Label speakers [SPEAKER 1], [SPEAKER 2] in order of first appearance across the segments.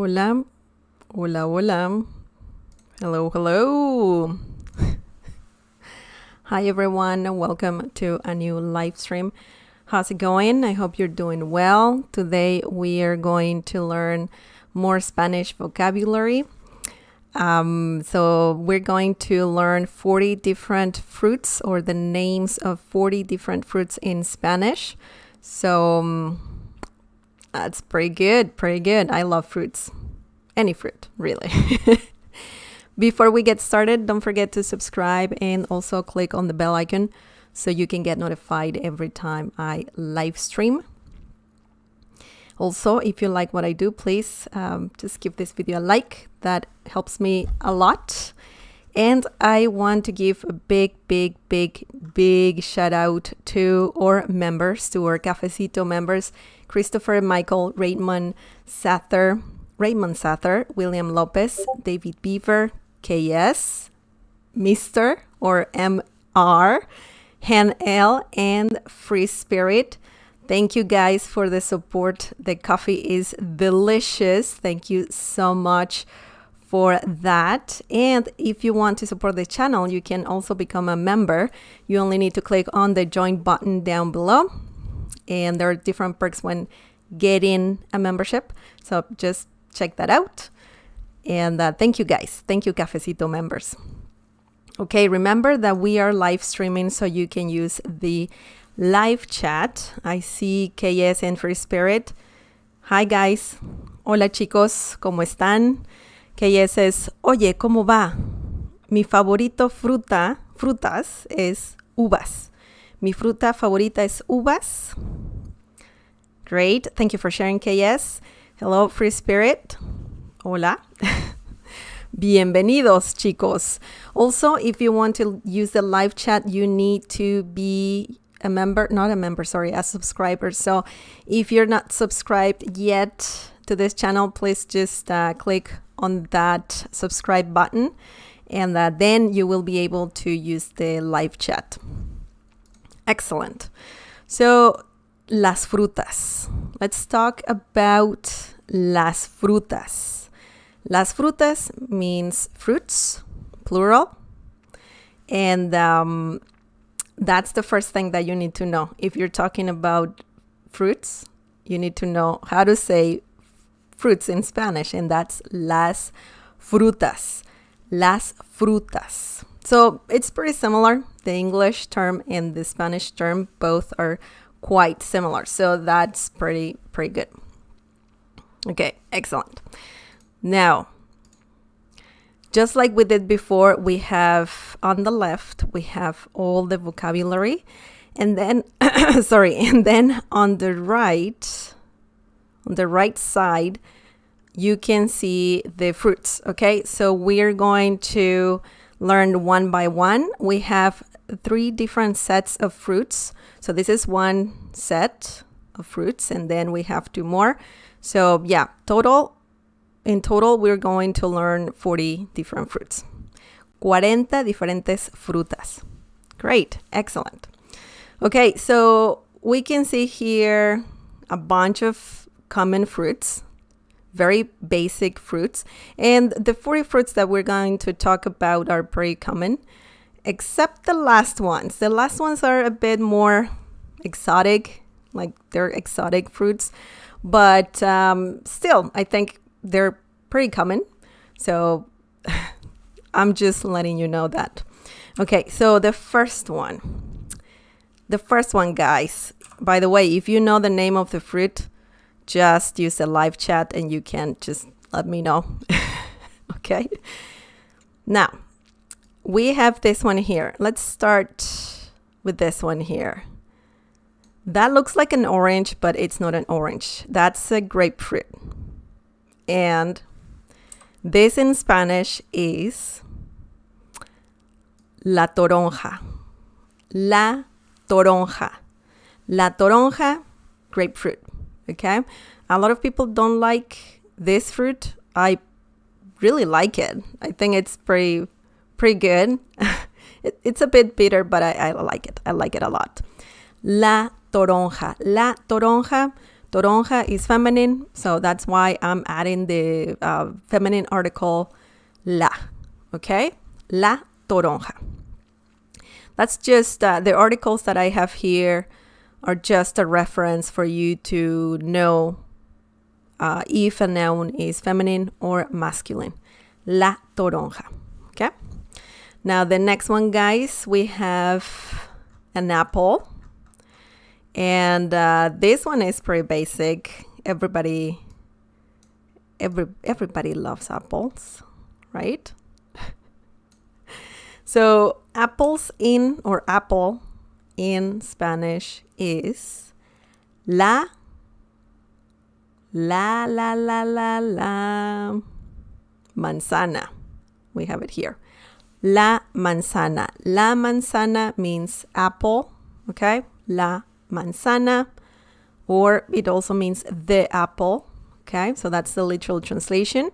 [SPEAKER 1] Hola, hola, hola. Hello, hello. Hi, everyone, and welcome to a new live stream. How's it going? I hope you're doing well. Today, we are going to learn more Spanish vocabulary. So we're going to learn 40 different fruits or the names of 40 different fruits in Spanish. So that's pretty good, pretty good. I love fruits. Any fruit, really. Before we get started, don't forget to subscribe and also click on the bell icon so you can get notified every time I live stream. Also, if you like what I do, please just give this video a like. That helps me a lot. And I want to give a big shout out to our members, to our Cafecito members, Christopher, Michael, Raymond Sather, William Lopez, David Beaver, KS, Mr. or MR, Han L, and Free Spirit. Thank you guys for the support. The coffee is delicious. Thank you so much for that. And if you want to support the channel, you can also become a member. You only need to click on the join button down below. And there are different perks when getting a membership. So just check that out. And thank you guys. Thank you, Cafecito members. Okay, remember that we are live streaming, so you can use the live chat. I see KS and Free Spirit. Hi, guys. Hola, chicos. ¿Cómo están? KS es, oye, ¿cómo va? Mi favorito frutas es uvas. Mi fruta favorita es uvas. Great. Thank you for sharing, KS. Hello, Free Spirit. Hola. Bienvenidos, chicos. Also, if you want to use the live chat, you need to be a subscriber. So if you're not subscribed yet to this channel, please just click on that subscribe button, and then you will be able to use the live chat. Excellent. So, las frutas. Let's talk about las frutas. Las frutas means fruits, plural. And that's the first thing that you need to know. If you're talking about fruits, you need to know how to say fruits in Spanish, and that's las frutas. Las frutas. So it's pretty similar. The English term and the Spanish term both are quite similar. So that's pretty good. Okay, excellent. Now, just like we did before, we have on the left, we have all the vocabulary. And then, and then on the right side, you can see the fruits, okay? So we're going to learn one by one. We have 3 different sets of fruits. So this is one set of fruits, and then we have 2 more. So yeah, in total, we're going to learn 40 different fruits. 40 diferentes frutas. Great, excellent. Okay, so we can see here a bunch of common fruits, very basic fruits. And the 40 fruits that we're going to talk about are pretty common, except the last ones. The last ones are a bit more exotic, like they're exotic fruits. But still, I think they're pretty common. So I'm just letting you know that. Okay, so the first one, guys. By the way, if you know the name of the fruit, just use the live chat and you can just let me know. Okay. Now, we have this one here. Let's start with this one here. That looks like an orange, but it's not an orange. That's a grapefruit. And this in Spanish is la toronja. La toronja. La toronja, grapefruit. Okay? A lot of people don't like this fruit. I really like it. I think it's pretty good. It's a bit bitter, but I like it. I like it a lot. La toronja. La toronja. Toronja is feminine, so that's why I'm adding the feminine article la. Okay? La toronja. That's just the articles that I have here are just a reference for you to know if a noun is feminine or masculine. La toronja. Okay? Now the next one, guys, we have an apple. And this one is pretty basic. Everybody loves apples, right? So apple in Spanish is la manzana. We have it here. La manzana. La manzana means apple, okay? La manzana, or it also means the apple, okay? So that's the literal translation.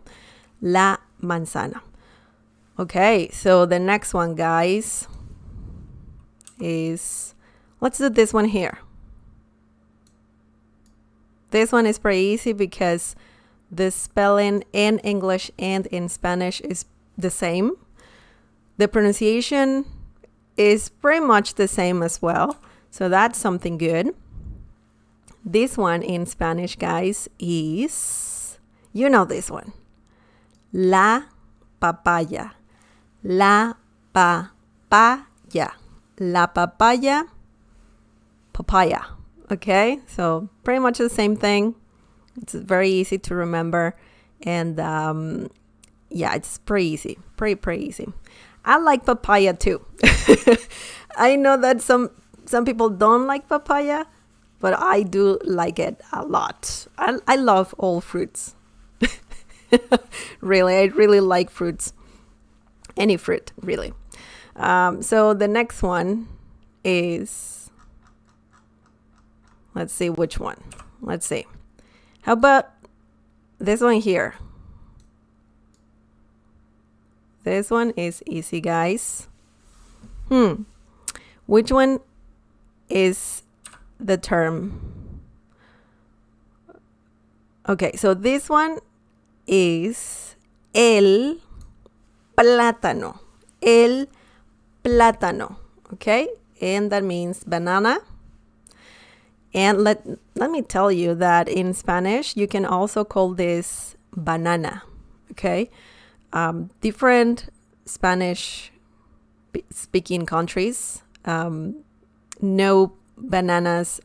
[SPEAKER 1] La manzana. Okay, so the next one, guys, is, let's do this one here. This one is pretty easy because the spelling in English and in Spanish is the same. The pronunciation is pretty much the same as well. So that's something good. This one in Spanish, guys, is, you know this one. La papaya. La papaya. La papaya. Papaya. Okay, so pretty much the same thing. It's very easy to remember. And yeah, it's pretty easy. Pretty easy. I like papaya too. I know that some people don't like papaya, but I do like it a lot. I love all fruits. Really, I really like fruits. Any fruit, really. So the next one is, let's see which one. Let's see. How about this one here? This one is easy, guys. Which one is the term? Okay, so this one is el plátano. El plátano. Okay, and that means banana. And let me tell you that in Spanish, you can also call this banana. Okay, different Spanish speaking countries know bananas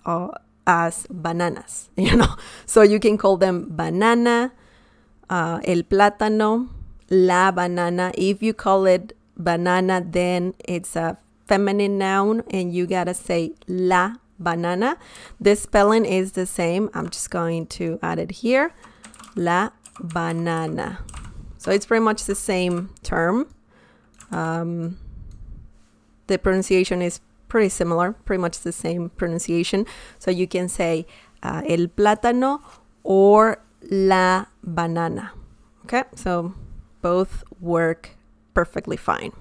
[SPEAKER 1] as bananas, you know. So you can call them banana, el plátano, la banana. If you call it banana, then it's a feminine noun and you gotta say la banana. The spelling is the same. I'm just going to add it here. La banana. So it's pretty much the same term. The pronunciation is pretty similar, pretty much the same pronunciation. So you can say el plátano or la banana. Okay, so both work perfectly fine.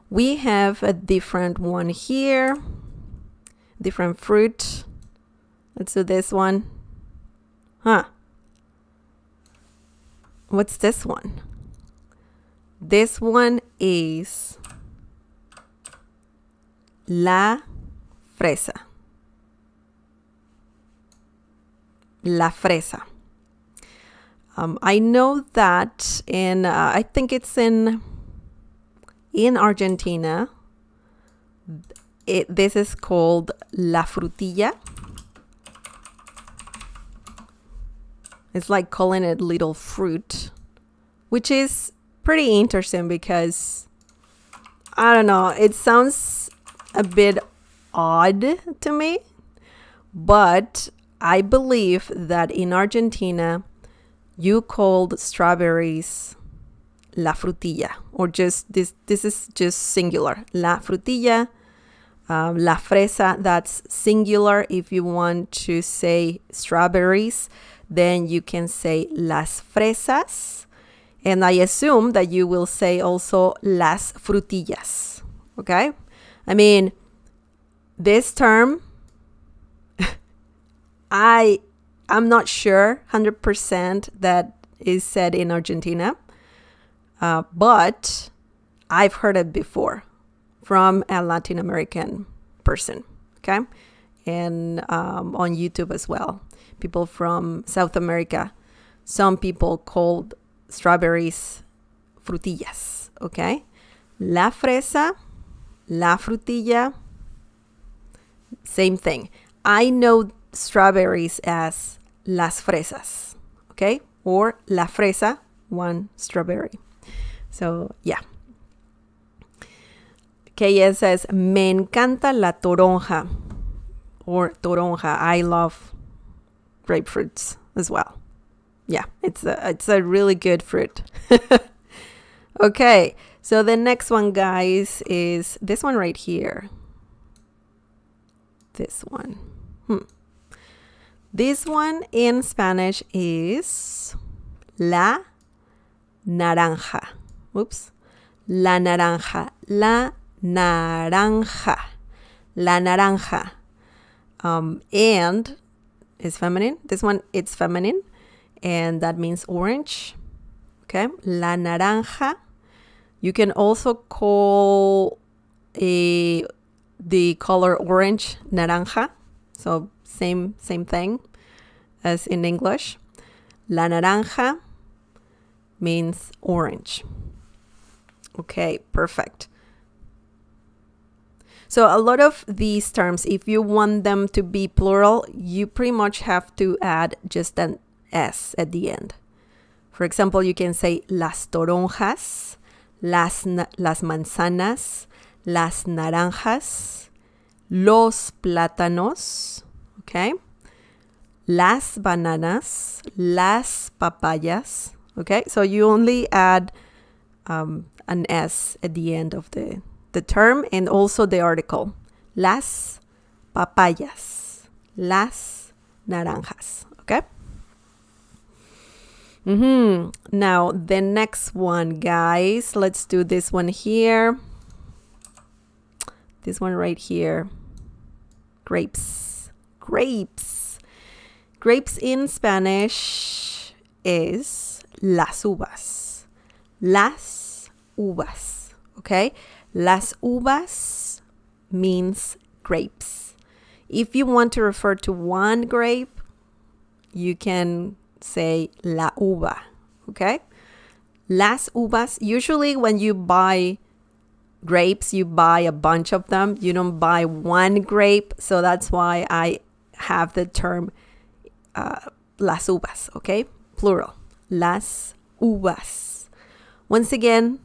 [SPEAKER 1] We have a different one here, different fruit. Let's do this one. What's this one? This one is la fresa. La fresa. I know that I think it's in Argentina. This is called la frutilla. It's like calling it little fruit, which is pretty interesting because, I don't know, it sounds a bit odd to me, but I believe that in Argentina, you called strawberries la frutilla, or just this is just singular, la frutilla. La fresa, that's singular. If you want to say strawberries, then you can say las fresas. And I assume that you will say also las frutillas. Okay? I mean, this term I'm not sure 100% that is said in Argentina, but I've heard it before from a Latin American person, okay? And on YouTube as well. People from South America. Some people called strawberries frutillas, okay? La fresa, la frutilla, same thing. I know strawberries as las fresas, okay? Or la fresa, one strawberry. So, yeah. KS says, me encanta la toronja, or toronja. I love grapefruits as well. Yeah, it's a really good fruit. Okay, so the next one, guys, is this one right here. This one. This one in Spanish is la naranja. Oops. La naranja. La naranja. La naranja. And is feminine. This one, it's feminine. And that means orange. Okay. La naranja. You can also call the color orange naranja. So same thing as in English. La naranja means orange. Okay, perfect. So a lot of these terms, if you want them to be plural, you pretty much have to add just an S at the end. For example, you can say las toronjas, las manzanas, las naranjas, los plátanos, okay? Las bananas, las papayas, okay? So you only add an S at the end of the term and also the article. Las papayas, las naranjas, okay? Now, the next one, guys. Let's do this one here. This one right here. Grapes. Grapes. Grapes in Spanish is las uvas. Las uvas. Okay? Las uvas means grapes. If you want to refer to one grape, you can say la uva, okay? Las uvas, usually when you buy grapes, you buy a bunch of them. You don't buy one grape. So that's why I have the term las uvas, okay? Plural. Las uvas. Once again,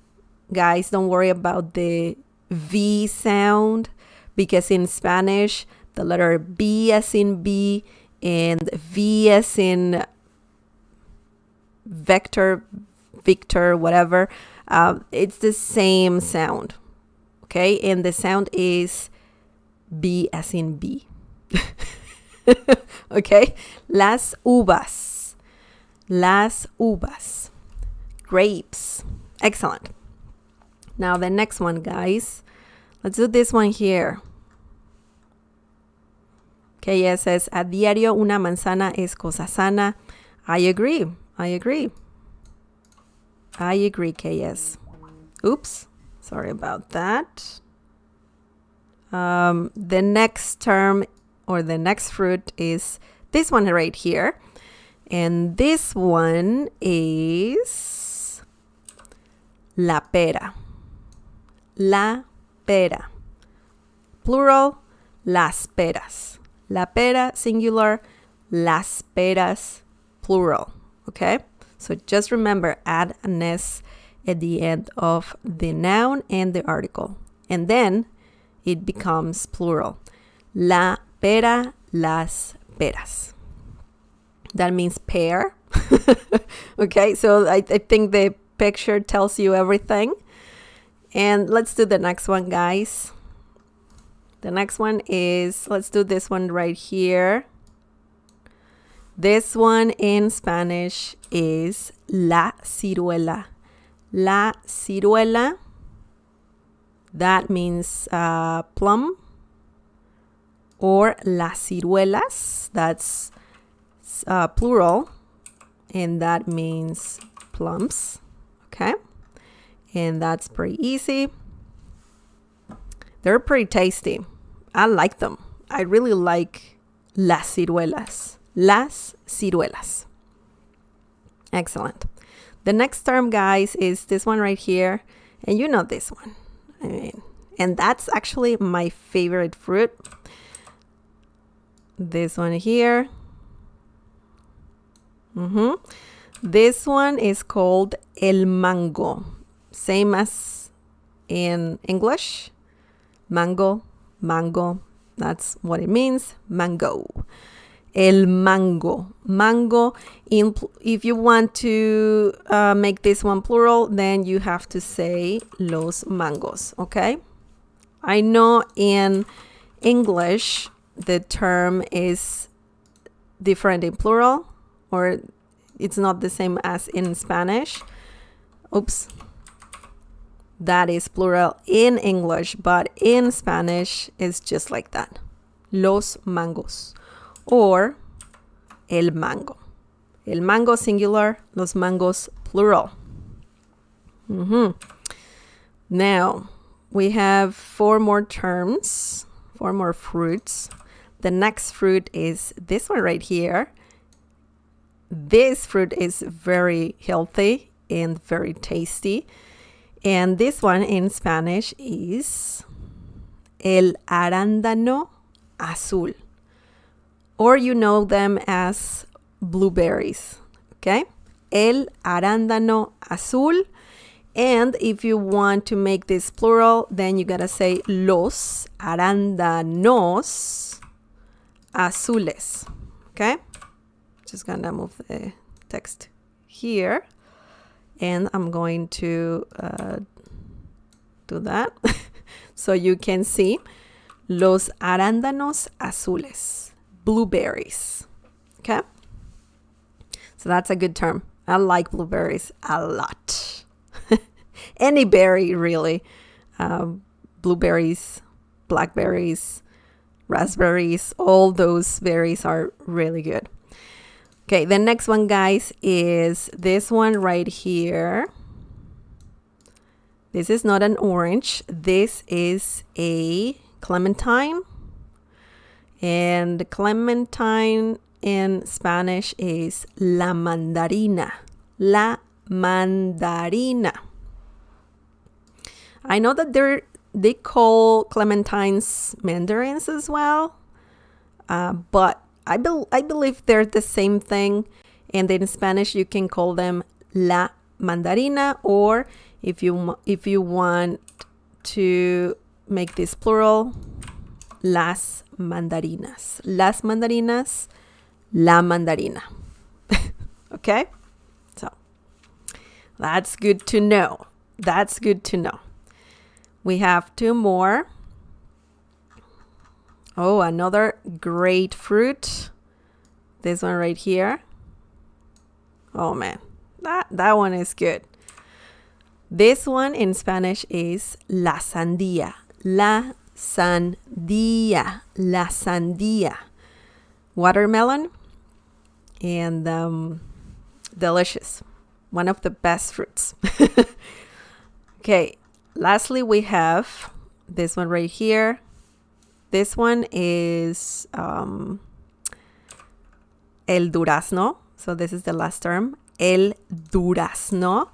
[SPEAKER 1] guys, don't worry about the V sound because in Spanish, the letter B as in B and V as in Victor, whatever, it's the same sound, okay? And the sound is B as in B. Okay? Las uvas. Las uvas. Grapes. Excellent. Now the next one, guys. Let's do this one here. Okay, it says, a diario una manzana es cosa sana. I agree, KS. Oops, sorry about that. The next term or the next fruit is this one right here. And this one is la pera. La pera. Plural, las peras. La pera, singular, las peras, plural, okay? So just remember, add an S at the end of the noun and the article. And then it becomes plural. La pera, las peras. That means pear. Okay, so I think the picture tells you everything. And let's do the next one, guys. The next one is, let's do this one right here. This one in Spanish is la ciruela. La ciruela. That means plum. or las ciruelas, that's plural, and that means plums, okay? And that's pretty easy. They're pretty tasty. I like them. I really like las ciruelas. Las ciruelas. Excellent. The next term, guys, is this one right here. And you know this one. I mean, and that's actually my favorite fruit. This one here. This one is called el mango. Same as in English. Mango, mango. That's what it means. Mango. El mango. Mango. If you want to make this one plural, then you have to say los mangos. Okay? I know in English the term is different in plural, or it's not the same as in Spanish. Oops. That is plural in English, but in Spanish it's just like that. Los mangos. Or el mango. El mango singular, los mangos plural. Now, we have 4 more terms, 4 more fruits. The next fruit is this one right here. This fruit is very healthy and very tasty. And this one in Spanish is el arándano azul. Or you know them as blueberries, okay? El arándano azul. And if you want to make this plural, then you gotta say los arándanos azules, okay? Just gonna move the text here. And I'm going to do that so you can see los arándanos azules, blueberries. Okay? So that's a good term. I like blueberries a lot. Any berry, really. Blueberries, blackberries, raspberries, all those berries are really good. Okay, the next one, guys, is this one right here. This is not an orange. This is a clementine. And the clementine in Spanish is la mandarina. La mandarina. I know that they call clementines mandarins as well, but I believe they're the same thing, and in Spanish you can call them la mandarina, or if you want to make this plural, las mandarinas. Las mandarinas, la mandarina. Okay? So that's good to know. That's good to know. We have 2 more. Oh, another great fruit. This one right here. Oh man, that one is good. This one in Spanish is la sandía. La sandía. La sandía. Watermelon. And delicious. One of the best fruits. Okay, lastly we have this one right here. This one is el durazno. So this is the last term. El durazno.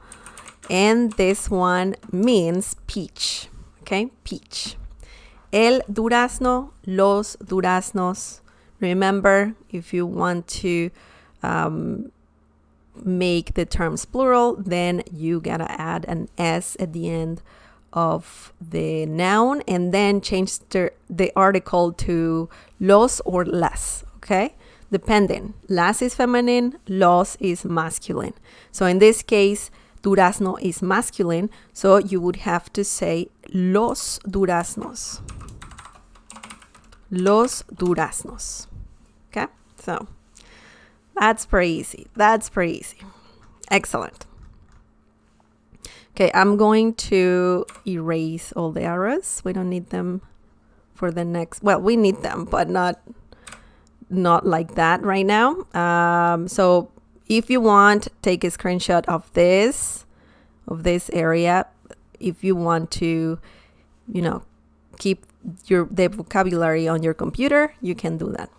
[SPEAKER 1] And this one means peach. Okay, peach. El durazno, los duraznos. Remember, if you want to make the terms plural, then you gotta add an S at the end of the noun and then change the article to los or las, okay? Depending. Las is feminine, los is masculine. So in this case, durazno is masculine, so you would have to say los duraznos. Los duraznos. Okay? So that's pretty easy. That's pretty easy. Excellent. Okay, I'm going to erase all the arrows. We don't need them for the next, well, we need them, but not like that right now. So if you want, take a screenshot of this area. If you want to, keep the vocabulary on your computer, you can do that.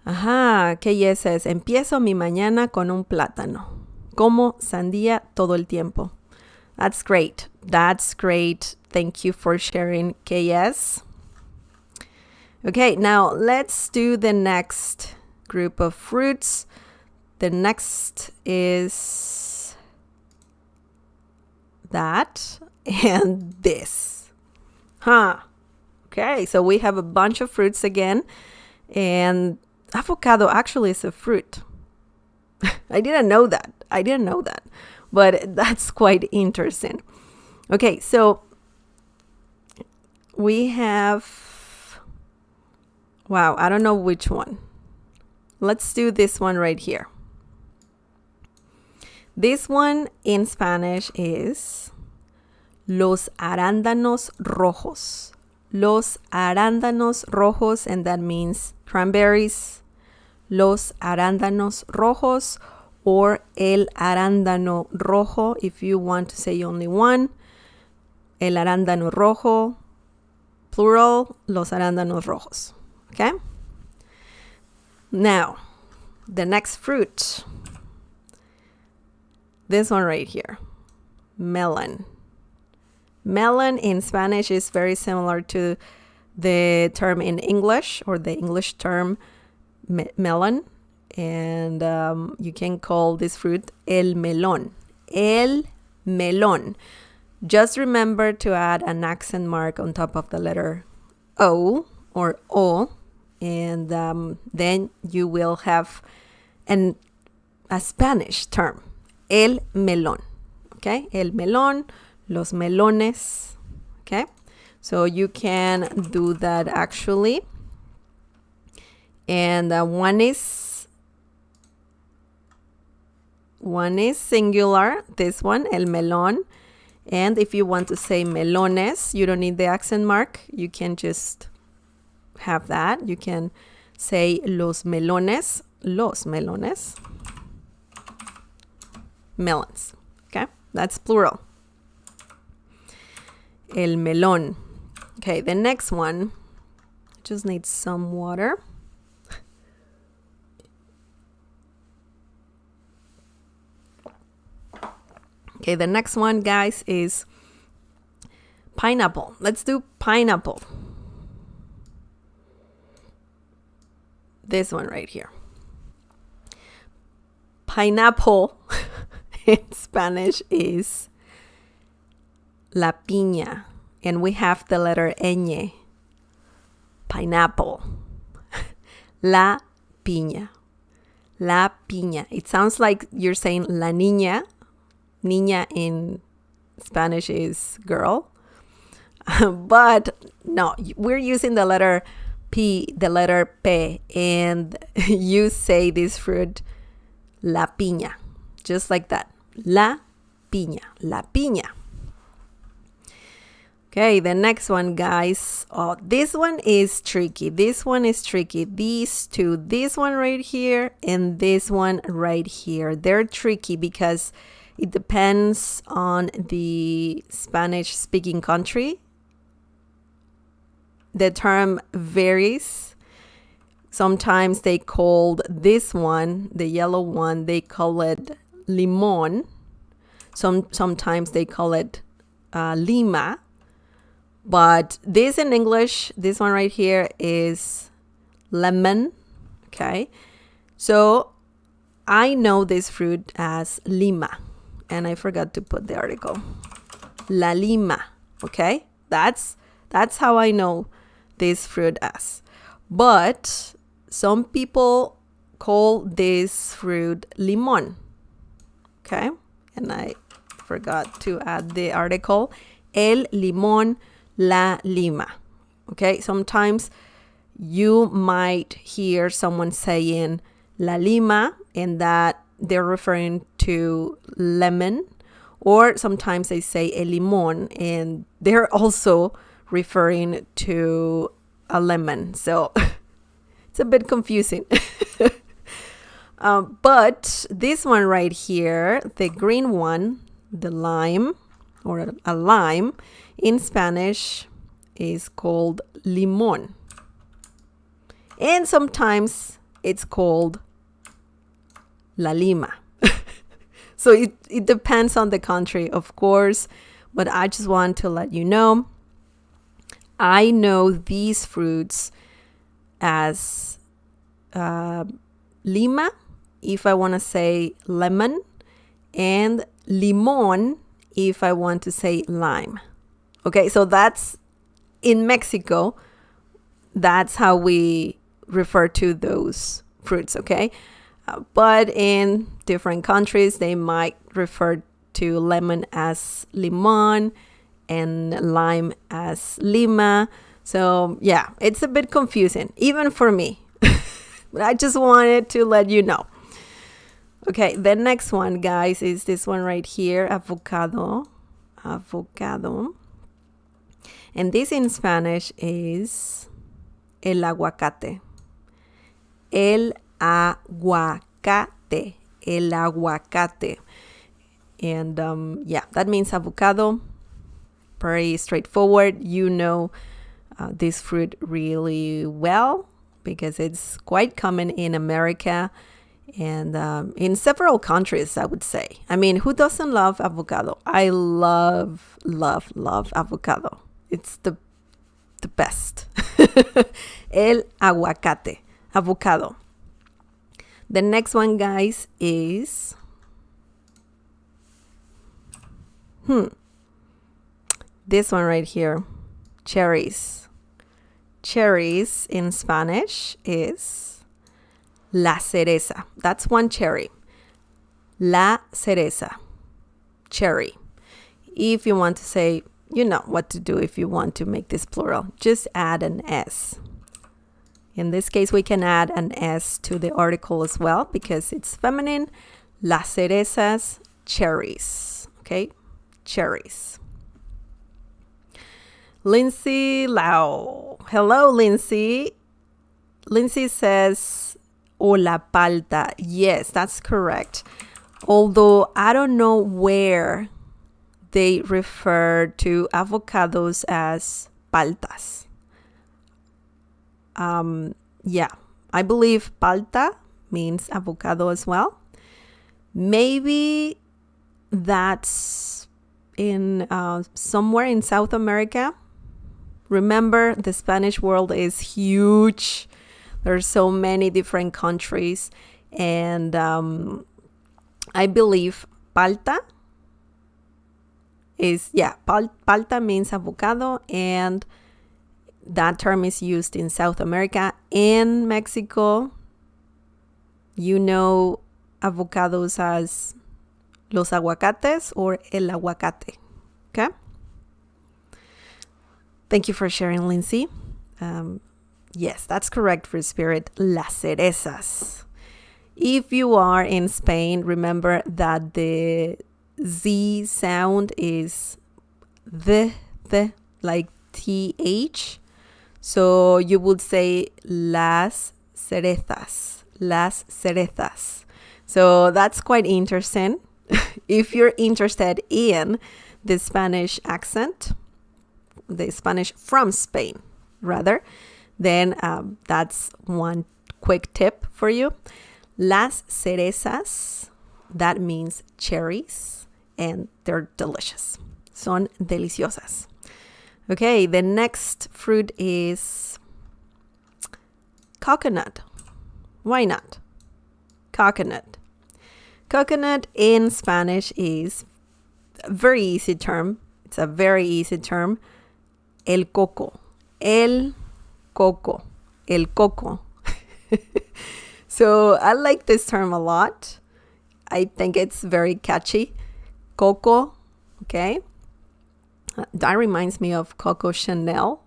[SPEAKER 1] Ajá, Kay says, empiezo mi mañana con un plátano. Como sandía todo el tiempo. That's great. Thank you for sharing, KS. Okay, now let's do the next group of fruits. The next is that and this. Okay, so we have a bunch of fruits again. And avocado actually is a fruit. I didn't know that. But that's quite interesting. Okay, so we have, wow, I don't know which one. Let's do this one right here. This one in Spanish is los arándanos rojos. Los arándanos rojos, and that means cranberries. Los arándanos rojos, or el arándano rojo if you want to say only one. El arándano rojo, plural, los arándanos rojos. Okay? Now, the next fruit. This one right here. Melon. Melon in Spanish is very similar to the term in English, or the English term melon. And you can call this fruit el melón. El melón. Just remember to add an accent mark on top of the letter O or O. And then you will have a Spanish term. El melón. Okay? El melón. Los melones. Okay? So you can do that actually. And one is singular, this one, el melón. And if you want to say melones, you don't need the accent mark. You can just have that. You can say los melones. Melons. Okay? That's plural. El melón. Okay, the next one. Just need some water. Okay, the next one, guys, is pineapple. Let's do pineapple. This one right here. Pineapple in Spanish is la piña. And we have the letter ñ. Pineapple. La piña. La piña. It sounds like you're saying la niña. Niña in Spanish is girl. But no, we're using the letter P, the letter P, and you say this fruit la piña. Just like that. La piña. La piña. Okay, the next one, guys. Oh, this one is tricky. These two, this one right here and this one right here. They're tricky because it depends on the Spanish-speaking country. The term varies. Sometimes they called this one, the yellow one, they call it limón. Sometimes they call it lima. But this in English, this one right here is lemon. Okay. So I know this fruit as lima. And I forgot to put the article. La lima. Okay. That's how I know this fruit as. But some people call this fruit limón. Okay. And I forgot to add the article. El limón, la lima. Okay. Sometimes you might hear someone saying la lima, and that they're referring to lemon, Or sometimes they say el limón, and they're also referring to a lemon. So it's a bit confusing. But this one right here, the green one, the lime, or a lime, in Spanish is called limón. And sometimes it's called la lima. So it depends on the country, of course, but I just want to let you know, I know these fruits as lima, if I want to say lemon, and limón, if I want to say lime. Okay, so that's in Mexico, that's how we refer to those fruits, okay? But in different countries, they might refer to lemon as limón and lime as lima. So yeah, it's a bit confusing, even for me. But I just wanted to let you know. Okay, the next one, guys, is this one right here, avocado. Avocado. And this in Spanish is el aguacate. El aguacate. El aguacate. And yeah, that means avocado. Very straightforward. You know this fruit really well because it's quite common in America and in several countries, I would say. I mean, who doesn't love avocado? I love avocado. It's the best. El aguacate, avocado. The next one, guys, is this one right here, cherries. Cherries in Spanish is la cereza. That's one cherry. La cereza, cherry. If you want to say, you know what to do if you want to make this plural. Just add an S. In this case, we can add an S to the article as well because it's feminine. Las cerezas, cherries. Okay, cherries. Lindsay Lau. Hello, Lindsay. Lindsay says, hola palta. Yes, that's correct. Although I don't know where they refer to avocados as paltas. Yeah, I believe palta means avocado as well. Maybe that's in somewhere in South America. Remember, the Spanish world is huge. There's so many different countries. And I believe palta is, yeah, palta means avocado, and that term is used in South America. In Mexico, you know avocados as los aguacates or el aguacate. Okay? Thank you for sharing, Lindsay. Yes, that's correct for spirit. Las cerezas. If you are in Spain, remember that the Z sound is the like TH. So you would say las cerezas, las cerezas. So that's quite interesting. If you're interested in the Spanish accent, the Spanish from Spain, rather, then that's one quick tip for you. Las cerezas, that means cherries, and they're delicious. Son deliciosas. Okay, the next fruit is coconut. Why not? Coconut. Coconut in Spanish is a very easy term. It's a very easy term. El coco. El coco. El coco. So I like this term a lot. I think it's very catchy. Coco. Okay. That reminds me of Coco Chanel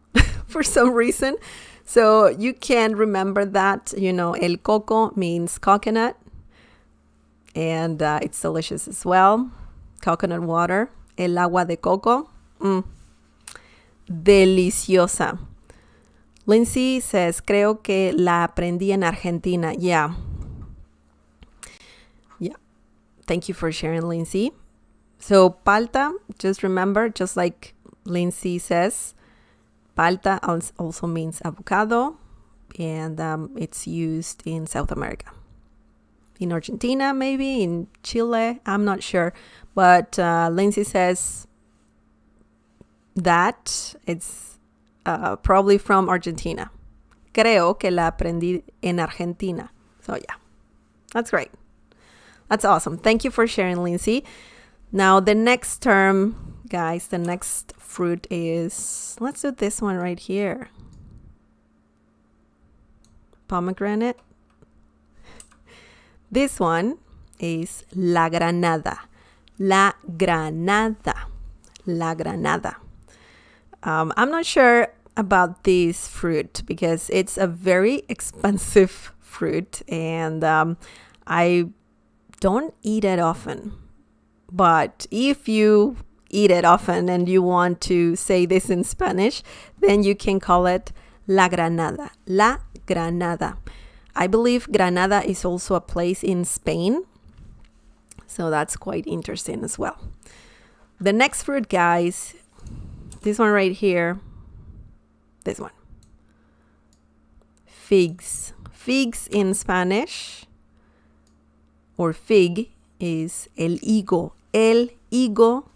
[SPEAKER 1] for some reason. So you can remember that, you know, el coco means coconut. And it's delicious as well. coconut water, el agua de coco. Deliciosa. Lindsay says, creo que la aprendí en Argentina. Yeah. Thank you for sharing, Lindsay. So palta, just remember, just like Lindsay says, palta also means avocado, and it's used in South America. In Argentina, maybe, in Chile, I'm not sure. But Lindsay says that it's probably from Argentina. Creo que la aprendí en Argentina. So yeah, that's great. That's awesome. Thank you for sharing, Lindsay. Now, the next term, guys, the next fruit is, let's do this one right here. Pomegranate. This one is la granada. La granada. La granada. I'm not sure about this fruit because it's a very expensive fruit, and I don't eat it often. But if you eat it often and you want to say this in Spanish, then you can call it la granada. La granada. I believe Granada is also a place in Spain. So that's quite interesting as well. The next fruit, guys, this one right here. This one. Figs. Figs in Spanish, or fig, is el higo. El higo.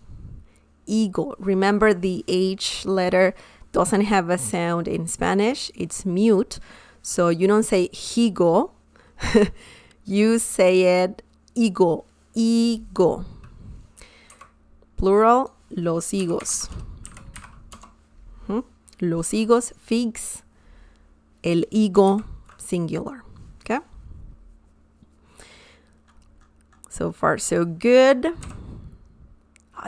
[SPEAKER 1] Higo. Remember, the H letter doesn't have a sound in Spanish. It's mute. So you don't say higo. You say it higo. Higo. Plural, los higos. Los higos, figs. El higo, singular. Okay? So far, so good.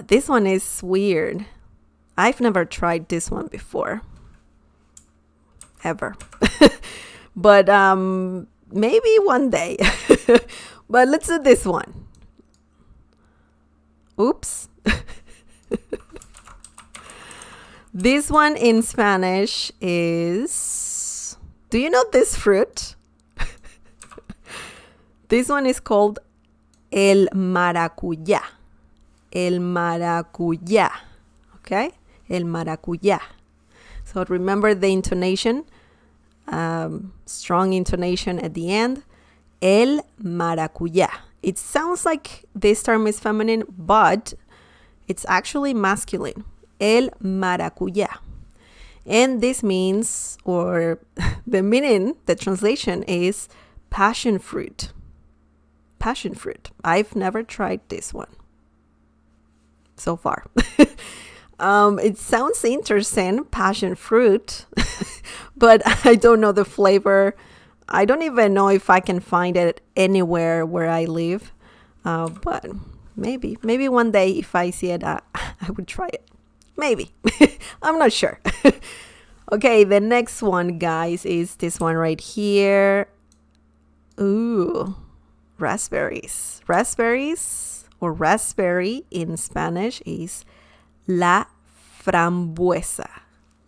[SPEAKER 1] This one is weird. I've never tried this one before. Ever. But maybe one day. But let's do this one. Oops. This one in Spanish is... Do you know this fruit? This one is called el maracuyá. El maracuyá. Okay? El maracuyá. So remember the intonation. Strong intonation at the end. El maracuyá. It sounds like this term is feminine, but it's actually masculine. El maracuyá. And this means, or the meaning, the translation is passion fruit. Passion fruit. I've never tried this one so far. It sounds interesting, passion fruit, but I don't know the flavor. I don't even know if I can find it anywhere where I live. But maybe one day if I see it, I would try it. Maybe. I'm not sure. Okay, the next one, guys, is this one right here. Ooh, raspberries. Raspberries, or raspberry in Spanish, is la frambuesa.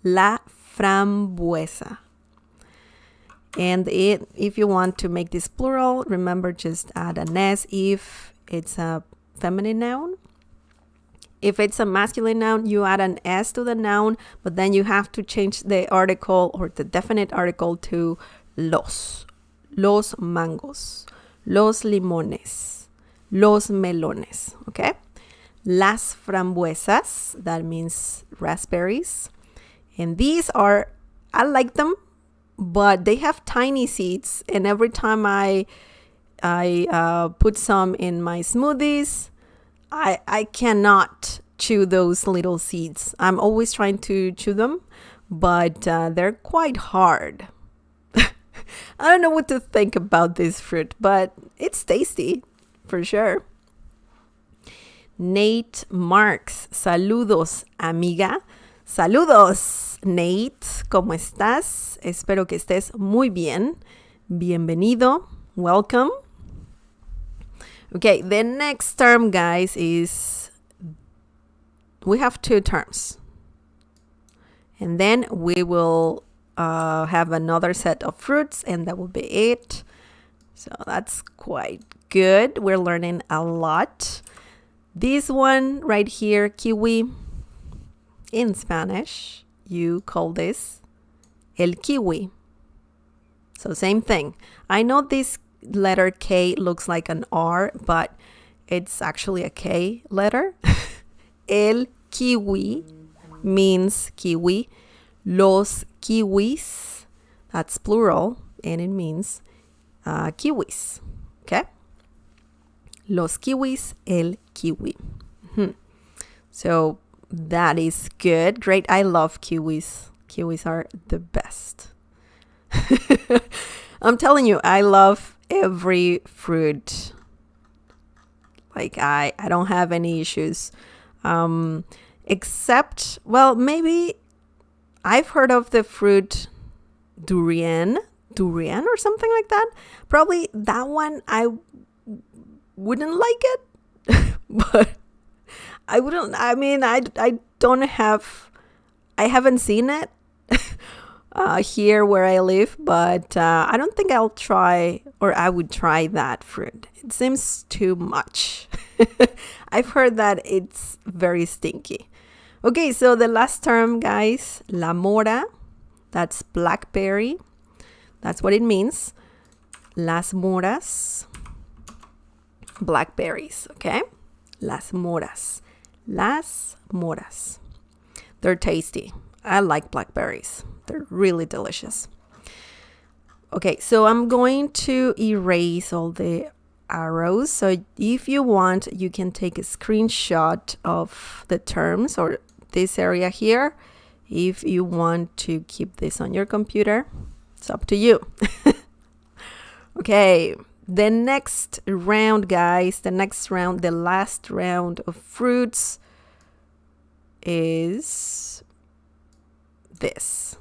[SPEAKER 1] La frambuesa. And if you want to make this plural, remember, just add an S if it's a feminine noun. If it's a masculine noun, you add an S to the noun, but then you have to change the article or the definite article to los. Los mangos. Los limones. Los melones. Okay? Las frambuesas, that means raspberries. And these are, I like them, but they have tiny seeds. And every time I put some in my smoothies, I cannot chew those little seeds. I'm always trying to chew them, but they're quite hard. I don't know what to think about this fruit, but it's tasty for sure. Nate Marks, saludos, amiga. Saludos, Nate, ¿cómo estás? Espero que estés muy bien. Bienvenido, welcome. Okay, the next term, guys, is we have two terms. And then we will have another set of fruits, and that will be it. So that's quite good. We're learning a lot. This one right here, kiwi, in Spanish, you call this el kiwi. So same thing. I know this letter K looks like an R, but it's actually a K letter. El kiwi means kiwi. Los kiwis, that's plural, and it means kiwis. Okay? Los kiwis, el kiwi. So that is good. Great. I love kiwis. Kiwis are the best. I'm telling you, I love every fruit. Like I don't have any issues. Except, well, maybe I've heard of the fruit durian or something like that. Probably that one I wouldn't like it. But I wouldn't, I mean, I haven't seen it here where I live, but I don't think I'll try, or I would try that fruit. It seems too much. I've heard that it's very stinky. Okay, so the last term, guys, la mora, that's blackberry. That's what it means. Las moras, blackberries, okay? Las moras. Las moras. They're tasty. I like blackberries. They're really delicious. Okay, so I'm going to erase all the arrows. So if you want, you can take a screenshot of the terms or this area here. If you want to keep this on your computer, it's up to you. Okay, the next round, guys, the last round of fruits is this.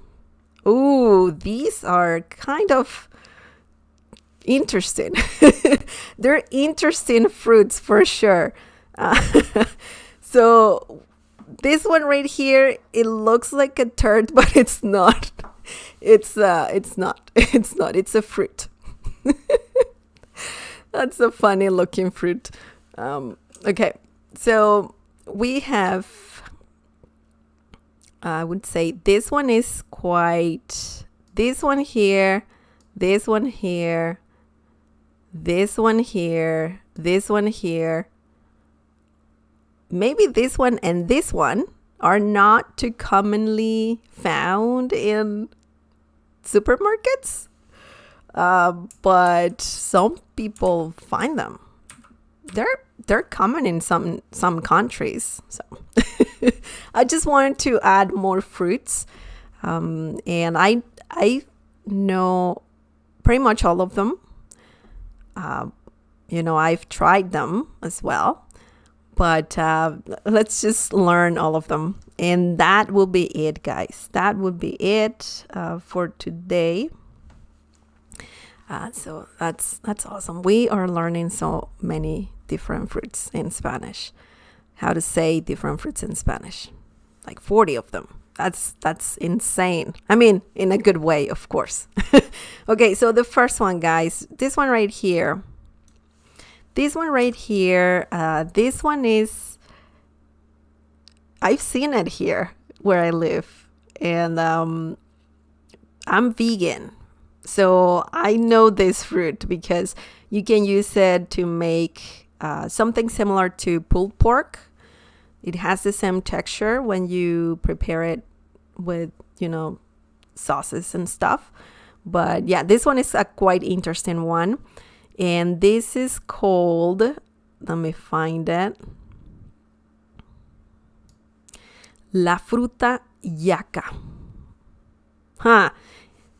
[SPEAKER 1] Ooh, these are kind of interesting. They're interesting fruits for sure. So this one right here, it looks like a turd, but it's not. It's not. It's a fruit. That's a funny looking fruit. Okay, so we have, I would say this one is quite, this one here, this one here, this one here, this one here. Maybe this one and this one are not too commonly found in supermarkets. But some people find them. They're common in some countries. So I just wanted to add more fruits, and I know pretty much all of them. I've tried them as well, but let's just learn all of them, and that will be it, guys. That would be it for today. So that's awesome. We are learning so many different fruits in Spanish. How to say different fruits in Spanish. Like 40 of them. That's insane. I mean, in a good way, of course. Okay, so the first one, guys. This one right here. This one is, I've seen it here where I live. And I'm vegan. So I know this fruit because you can use it to make something similar to pulled pork. It has the same texture when you prepare it with, sauces and stuff. But yeah, this one is a quite interesting one. And this is called, let me find it, La fruta yaca.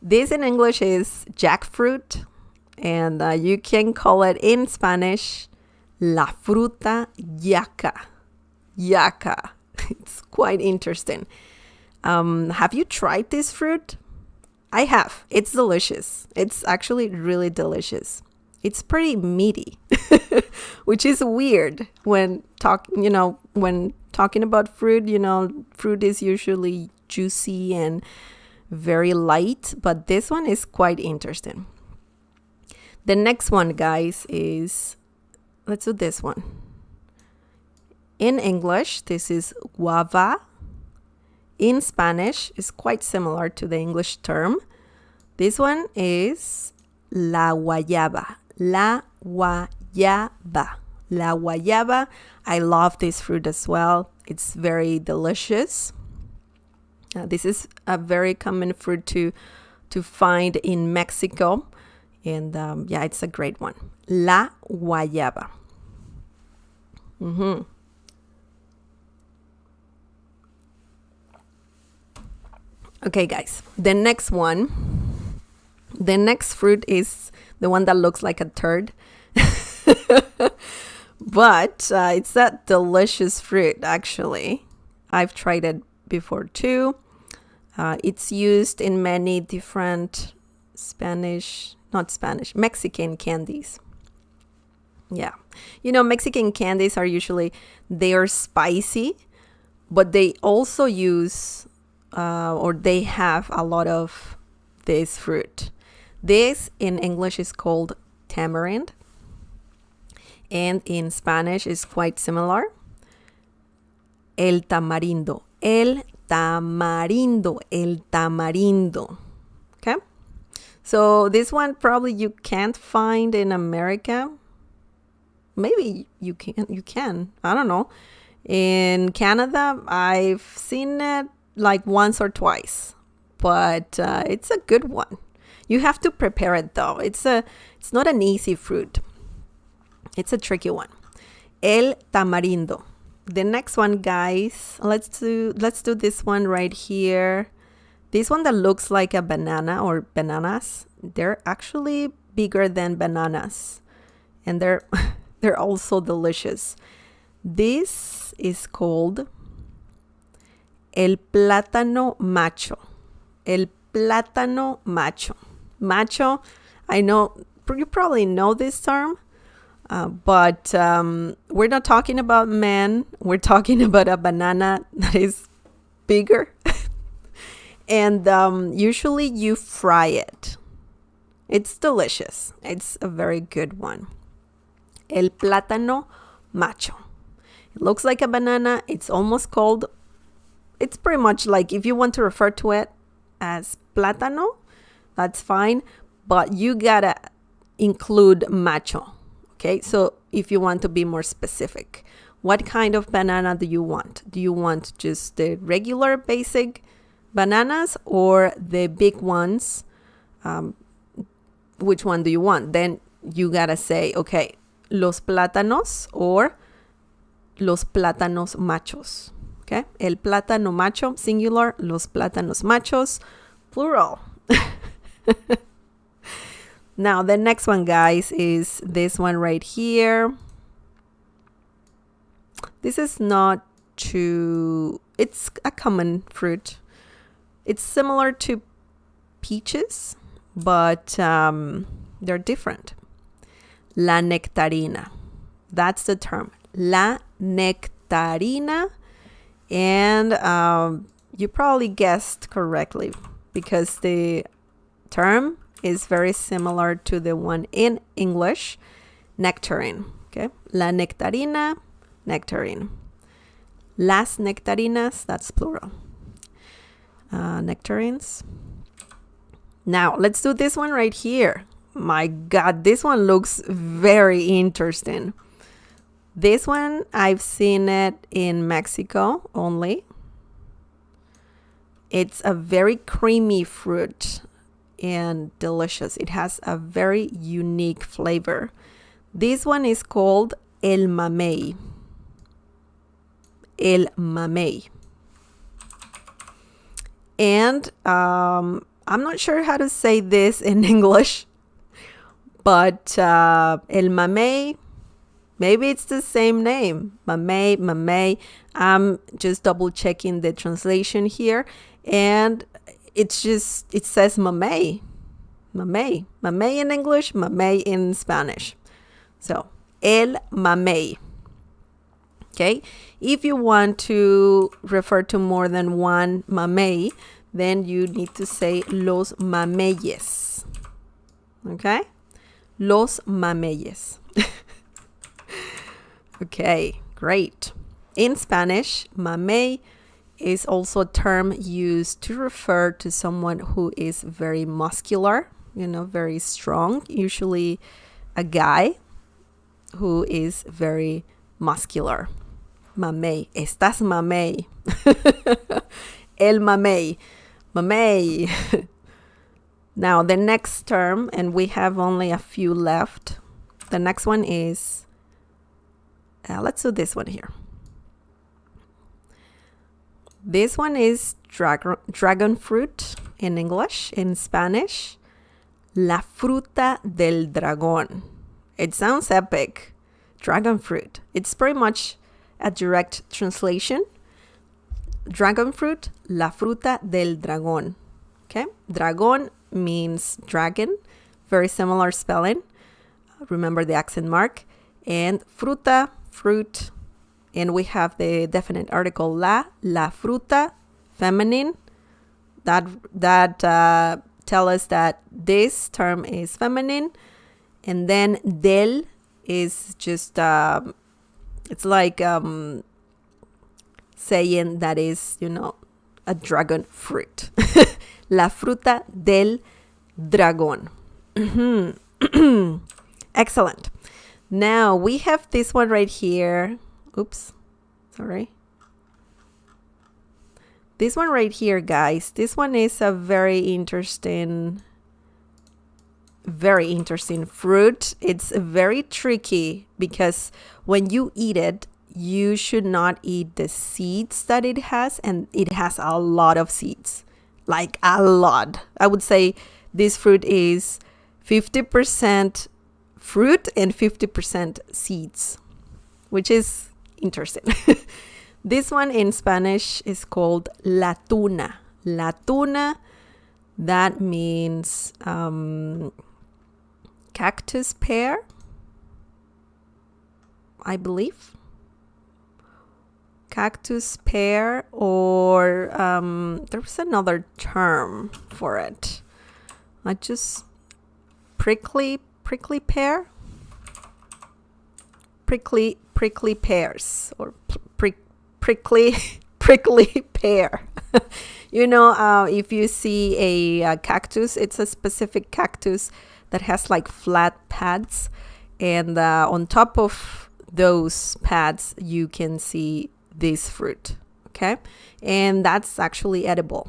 [SPEAKER 1] This in English is jackfruit, and you can call it in Spanish la fruta yaca. Yaca. It's quite interesting. Have you tried this fruit? I have. It's delicious. It's actually really delicious. It's pretty meaty, which is weird when talking about fruit. Fruit is usually juicy and very light, but this one is quite interesting. The next one, guys, is, let's do this one. In English, this is guava. In Spanish, it's quite similar to the English term. This one is la guayaba. La guayaba. La guayaba. I love this fruit as well. It's very delicious. This is a very common fruit to find in Mexico. And it's a great one. La guayaba. Okay, guys. The next fruit is the one that looks like a turd. But it's a delicious fruit, actually. I've tried it before too. It's used in many different Mexican candies. Yeah. Mexican candies are usually, they are spicy, but they also use, or they have a lot of this fruit. This in English is called tamarind. And in Spanish is quite similar. El tamarindo. El tamarindo. El tamarindo. Okay? So this one probably you can't find in America. Maybe you can. I don't know. In Canada, I've seen it like once or twice. But it's a good one. You have to prepare it though. It's not an easy fruit. It's a tricky one. El tamarindo. The next one, guys, let's do this one right here. This one that looks like a banana or bananas. They're actually bigger than bananas, and they're also delicious. This is called el plátano macho. El plátano macho. Macho, I know you probably know this term. But we're not talking about men. We're talking about a banana that is bigger. And usually you fry it. It's delicious. It's a very good one. El plátano macho. It looks like a banana. It's almost called, it's pretty much like, if you want to refer to it as plátano, that's fine. But you gotta include macho. Okay, so if you want to be more specific, what kind of banana do you want? Do you want just the regular basic bananas or the big ones? Which one do you want? Then you gotta say, okay, los plátanos or los plátanos machos. Okay, el plátano macho, singular, los plátanos machos, plural. Now, the next one, guys, is this one right here. This is not it's a common fruit. It's similar to peaches, but they're different. La nectarina. That's the term. La nectarina. And you probably guessed correctly because the term is very similar to the one in English, nectarine. Okay, la nectarina, nectarine. Las nectarinas, that's plural. Nectarines. Now, let's do this one right here. My God, this one looks very interesting. This one, I've seen it in Mexico only. It's a very creamy fruit and delicious. It has a very unique flavor. This one is called el mamey. El mamey. And I'm not sure how to say this in English, but el mamey, maybe it's the same name. Mamey, mamey. I'm just double checking the translation here, and it says mamey. Mamey. Mamey in English, mamey in Spanish. So, el mamey. Okay, if you want to refer to more than one mamey, then you need to say los mameyes. Okay, los mameyes. Okay, great. In Spanish, mamey is also a term used to refer to someone who is very muscular, very strong, usually a guy who is very muscular. Mamey, estás mamey. El mamey, mamey. Now the next term, and we have only a few left. The next one is, let's do this one here. This one is dragon fruit in English. In Spanish, la fruta del dragón. It sounds epic. Dragon fruit. It's pretty much a direct translation. Dragon fruit, la fruta del dragón. Okay? Dragón means dragon. Very similar spelling. Remember the accent mark. And fruta, fruit. And we have the definite article la fruta, feminine. That tell us that this term is feminine. And then del is just, it's like saying that is, a dragon fruit. La fruta del dragón. Excellent. Now we have this one right here. Oops, sorry. This one right here, guys. This one is a very interesting fruit. It's very tricky because when you eat it, you should not eat the seeds that it has, and it has a lot of seeds, like a lot. I would say this fruit is 50% fruit and 50% seeds, which is interesting. This one in Spanish is called la tuna. La tuna, that means cactus pear, I believe. Cactus pear, or there's another term for it. Prickly pear? Prickly pears, or prickly pear. If you see a cactus, it's a specific cactus that has like flat pads, and on top of those pads you can see this fruit. Okay, and that's actually edible.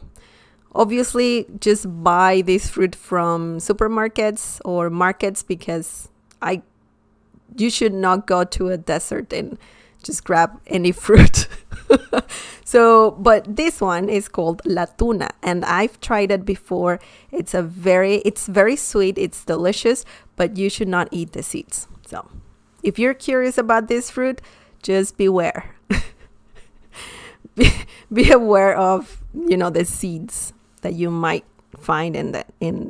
[SPEAKER 1] Obviously, just buy this fruit from supermarkets or markets, because you should not go to a desert and just grab any fruit. But this one is called la tuna, and I've tried it before. It's very sweet. It's delicious, but you should not eat the seeds. So if you're curious about this fruit, just beware. Be aware of, the seeds that you might find in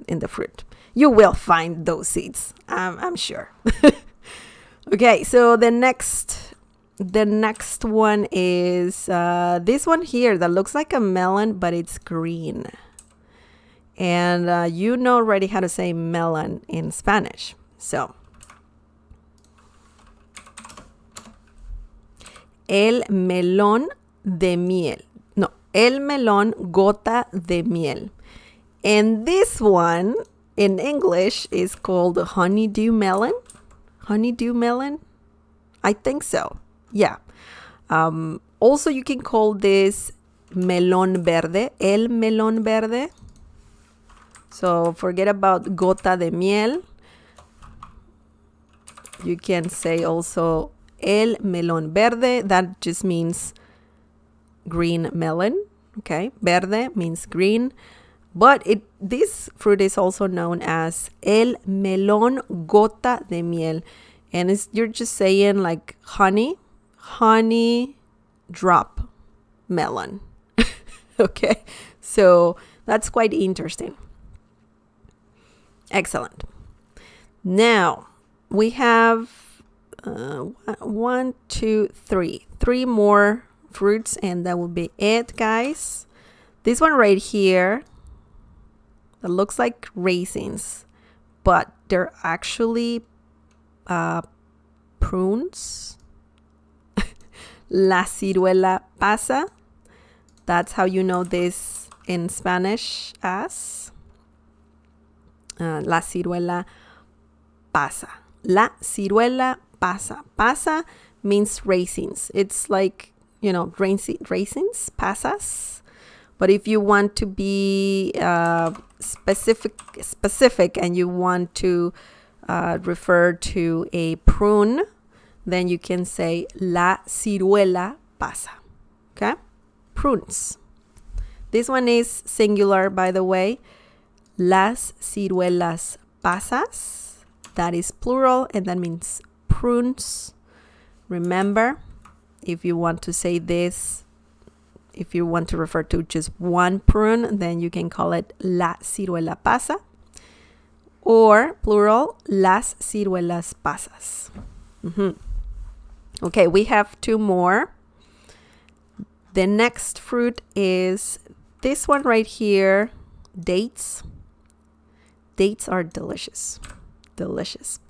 [SPEAKER 1] the fruit. You will find those seeds, I'm sure. Okay, so the next one is this one here that looks like a melon, but it's green. And you know already how to say melon in Spanish. So, el melón de miel. No, el melón gota de miel. And this one in English is called honeydew melon. Honeydew melon? I think so. Yeah. Also, you can call this melón verde, el melón verde. So forget about gota de miel. You can say also el melón verde. That just means green melon. Okay, verde means green. But this fruit is also known as el melón gota de miel. And you're just saying like honey drop melon. Okay, so that's quite interesting. Excellent. Now we have one, two, three. Three more fruits, and that will be it, guys. This one right here, that looks like raisins, but they're actually prunes. La ciruela pasa. That's how you know this in Spanish as la ciruela pasa. La ciruela pasa. Pasa means raisins. It's like, you know, raisins, pasas. But if you want to be specific and you want to refer to a prune, then you can say la ciruela pasa. Okay? Prunes. This one is singular, by the way. Las ciruelas pasas. That is plural, and that means prunes. Remember, if you want to say this, if you want to refer to just one prune, then you can call it la ciruela pasa. Or plural, las ciruelas pasas. Okay, we have two more. The next fruit is this one right here, dates. Dates are delicious. Delicious.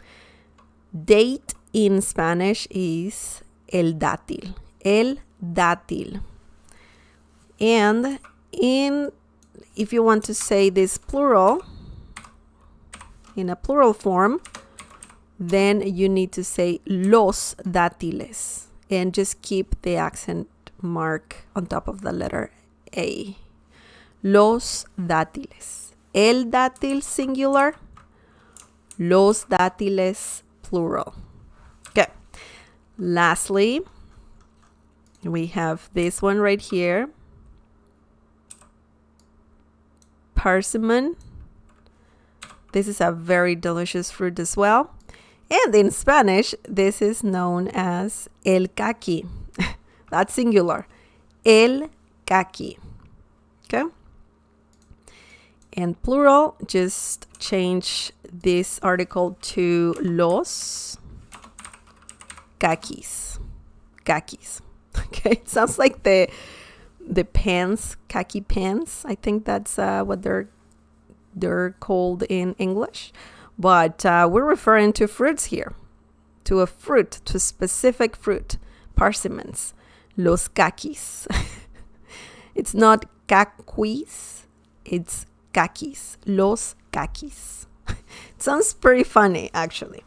[SPEAKER 1] Date in Spanish is el dátil. El dátil. And if you want to say this plural, in a plural form, then you need to say los dátiles. And just keep the accent mark on top of the letter A. Los dátiles. El dátil singular. Los dátiles plural. Okay. Lastly, we have this one right here. Persimmon. This is a very delicious fruit as well. And in Spanish, this is known as el caqui. That's singular. El caqui. Okay? And plural, just change this article to los caquis. Caquis. Okay? It sounds like the pants, khaki pants. I think that's what they're called in English. But we're referring to fruits here. To a fruit, to a specific fruit. Persimmons. Los caquis. It's not caquis, it's caquis. Los caquis. It sounds pretty funny, actually.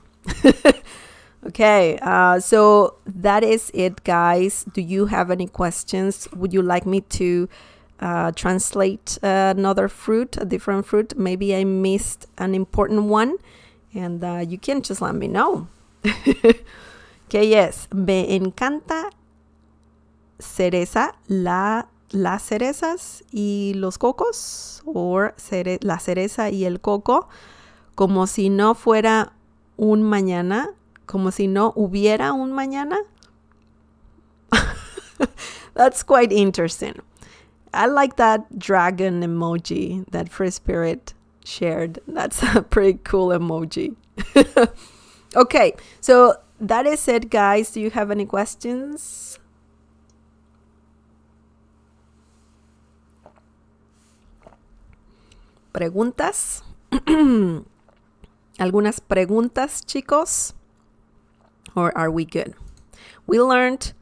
[SPEAKER 1] Okay, so that is it, guys. Do you have any questions? Would you like me to translate another fruit, a different fruit? Maybe I missed an important one, and you can just let me know. Okay, yes. Me encanta cereza, las cerezas y los cocos, or la cereza y el coco, como si no fuera un mañana, como si no hubiera un mañana. That's quite interesting. I like that dragon emoji that Free Spirit shared. That's a pretty cool emoji. Okay, so that is it, guys. Do you have any questions? ¿Preguntas? ¿Algunas preguntas, chicos? Or are we good? We learned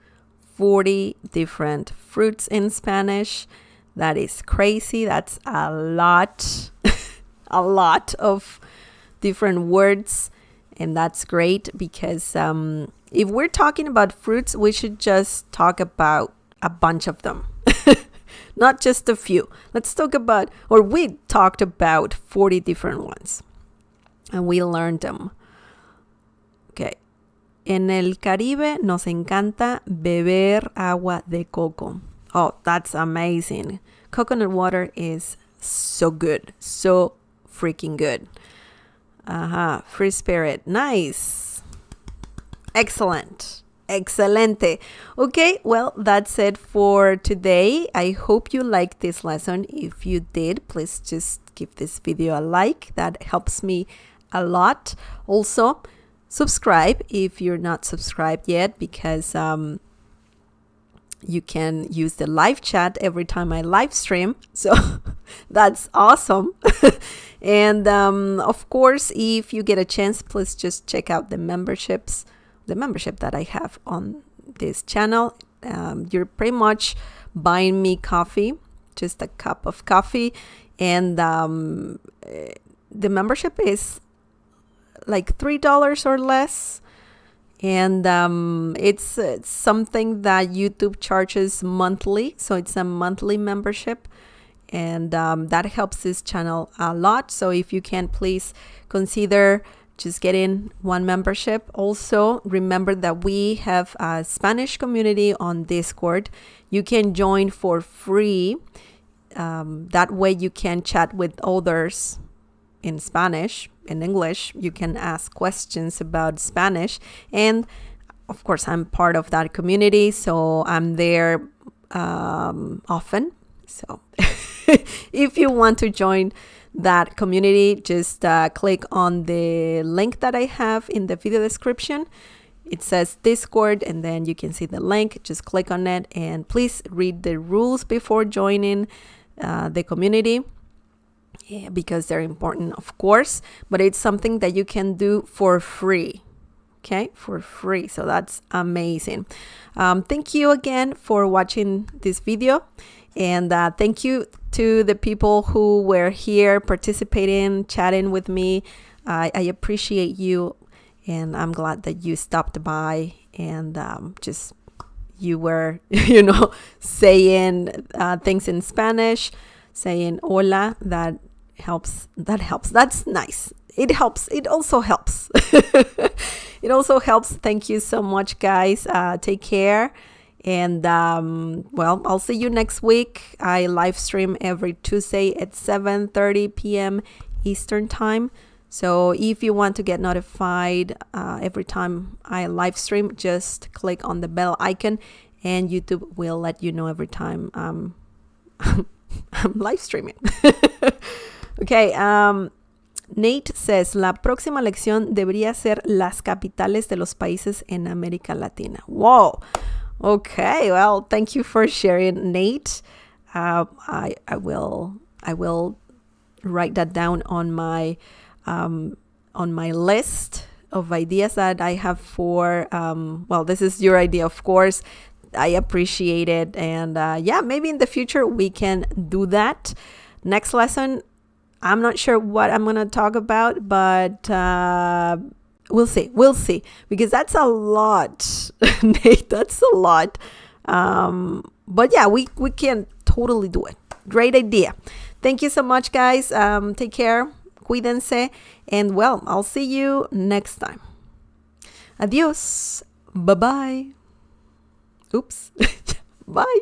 [SPEAKER 1] 40 different fruits in Spanish. That is crazy. That's a lot. A lot of different words. And that's great because if we're talking about fruits, we should just talk about a bunch of them. Not just a few. Let's talk about, or we talked about 40 different ones. And we learned them. Okay. En el Caribe nos encanta beber agua de coco. Oh, that's amazing. Coconut water is so good. So freaking good. Free Spirit. Nice. Excellent. Excelente. Okay, well, that's it for today. I hope you liked this lesson. If you did, please just give this video a like. That helps me a lot. Also, subscribe if you're not subscribed yet, because you can use the live chat every time I live stream. So that's awesome. And of course, if you get a chance, please just check out the membership that I have on this channel. You're pretty much buying me coffee, just a cup of coffee. And the membership is like $3 or less. And it's something that YouTube charges monthly. So it's a monthly membership. And that helps this channel a lot. So if you can, please consider just getting one membership. Also, remember that we have a Spanish community on Discord. You can join for free. That way you can chat with others in Spanish, in English. You can ask questions about Spanish. And of course, I'm part of that community, so I'm there often. So if you want to join that community, just click on the link that I have in the video description. It says Discord, and then you can see the link. Just click on it, and please read the rules before joining the community. Yeah, because they're important, of course, but it's something that you can do for free. Okay, for free. So that's amazing. Thank you again for watching this video. And thank you to the people who were here participating, chatting with me. I appreciate you. And I'm glad that you stopped by and just you were, saying things in Spanish, saying hola. That helps. That's nice. It helps. It also helps. It also helps. Thank you so much, guys. Take care. And well, I'll see you next week. I live stream every Tuesday at 7:30 p.m. Eastern time. So if you want to get notified every time I live stream, just click on the bell icon and YouTube will let you know every time I'm live streaming. Okay, Nate says, la próxima lección debería ser las capitales de los países en América Latina. Wow. Okay, well, thank you for sharing, Nate. I will write that down on my list of ideas that I have for, well, this is your idea, of course. I appreciate it. And yeah, maybe in the future we can do that. Next lesson, I'm not sure what I'm going to talk about, but we'll see, because that's a lot. Nate, that's a lot. But yeah, we can totally do it. Great idea. Thank you so much, guys. Take care. Cuídense. And well, I'll see you next time. Adios. Bye-bye. Oops. Bye.